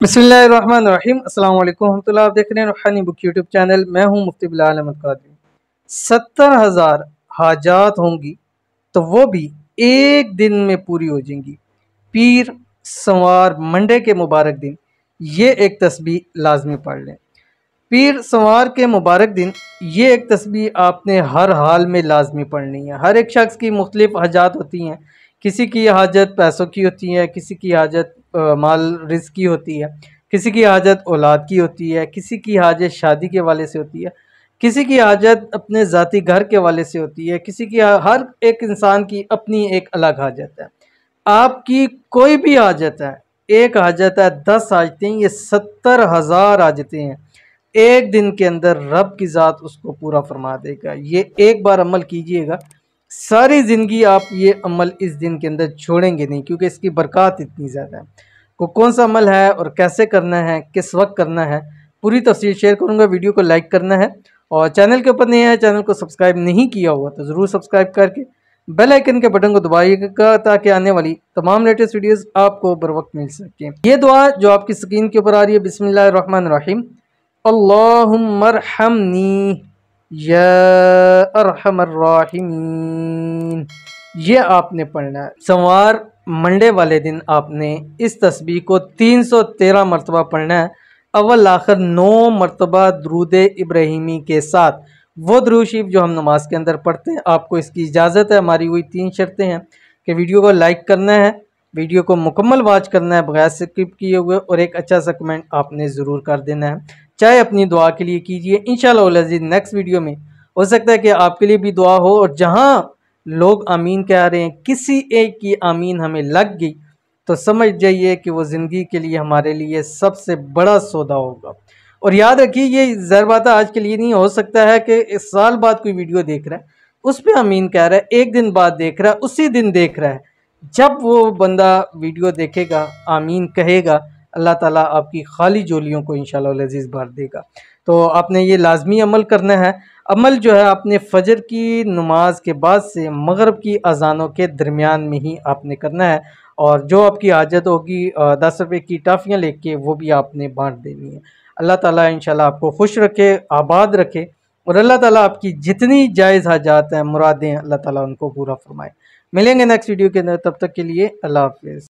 बिस्मिल्लाहिर्रहमानिर्रहीम। अस्सलाम वालेकुम रहमतुल्लाह। आप देख रहे हैं रूहानी बुक यूट्यूब चैनल। मैं हूं मुफ्ती बिलाल अहमद कादरी। 70,000 हाजात होंगी तो वो भी एक दिन में पूरी हो जाएंगी। पीर सवार मंडे के मुबारक दिन ये एक तस्बीह लाजमी पढ़ लें। पीर सवार के मुबारक दिन ये एक तस्बीह आपने हर हाल में लाजमी पढ़नी है। हर एक शख्स की मुख्तलिफ हाजात होती हैं। किसी की हाजत पैसों की होती है, किसी की हाजत माल रिज़्क की होती है, किसी की हाजत औलाद की होती है, किसी की हाजत शादी के वाले से होती है, किसी की हाजत अपने ज़ाती घर के वाले से होती है, किसी की हर एक इंसान की अपनी एक अलग हाजत है। आपकी कोई भी हाजत है, एक हाजत है, 10 हाजतें, ये 70,000 हाजतें हैं। एक दिन के अंदर रब की ज़ात उसको पूरा फरमा देगा। ये एक बार अमल कीजिएगा, सारी ज़िंदगी आप ये अमल इस दिन के अंदर छोड़ेंगे नहीं, क्योंकि इसकी बरक़ात इतनी ज़्यादा है। को कौन सा अमल है और कैसे करना है, किस वक्त करना है, पूरी तफसील शेयर करूँगा। वीडियो को लाइक करना है और चैनल के ऊपर नए हैं, चैनल को सब्सक्राइब नहीं किया हुआ तो ज़रूर सब्सक्राइब करके बेल आइकन के बटन को दबाइएगा ताकि आने वाली तमाम लेटेस्ट वीडियोस आपको बर वक्त मिल सकें। ये दुआ जो आपकी स्क्रीन के ऊपर आ रही है, बिस्मिल्लाहिर्रहमानिर्रहीम, अल्लाहुम्मरहमनी या अरहमर राहिमीन, ये आपने पढ़ना है। सोमवार मंडे वाले दिन आपने इस तस्बीह को 313 मरतबा पढ़ना है। अव्वल आखिर 9 मरतबा दुरूद इब्राहिमी के साथ, वो दुरूद शरीफ जो हम नमाज के अंदर पढ़ते हैं। आपको इसकी इजाज़त है। हमारी हुई 3 शर्तें हैं कि वीडियो को लाइक करना है, वीडियो को मुकम्मल वॉच करना है बगैर स्किप किए हुए, और एक अच्छा सा कमेंट आपने ज़रूर कर देना है। चाहे अपनी दुआ के लिए कीजिए, इंशाअल्लाह अज़ीज़ नेक्स्ट वीडियो में हो सकता है कि आपके लिए भी दुआ हो। और जहाँ लोग आमीन कह रहे हैं, किसी एक की आमीन हमें लग गई तो समझ जाइए कि वो ज़िंदगी के लिए हमारे लिए सबसे बड़ा सौदा होगा। और याद रखिए, ये ज़र बात आज के लिए नहीं, हो सकता है कि इस साल बाद कोई वीडियो देख रहा है, उस पर आमीन कह रहा है, एक दिन बाद देख रहा है, उसी दिन देख रहा है। जब वो बंदा वीडियो देखेगा, आमीन कहेगा, अल्लाह ताला आपकी खाली झोलियों को इंशाअल्लाह अज़ीज़ भर देगा। तो आपने ये लाजमी अमल करना है। अमल जो है आपने फ़जर की नमाज के बाद से मगरिब की अजानों के दरमियान में ही आपने करना है। और जो आपकी हाजत होगी 10 रुपये की टाफ़ियाँ लेके वो भी आपने बांट देनी है। अल्लाह ताला इंशाल्लाह आपको खुश रखे, आबाद रखे, और अल्लाह ताला आपकी जितनी जायज़ हाजात हैं, मुरादें, अल्लाह ताला उनको पूरा फरमाए। मिलेंगे नेक्स्ट वीडियो के अंदर, तब तक के लिए अल्लाह हाफ़िज़।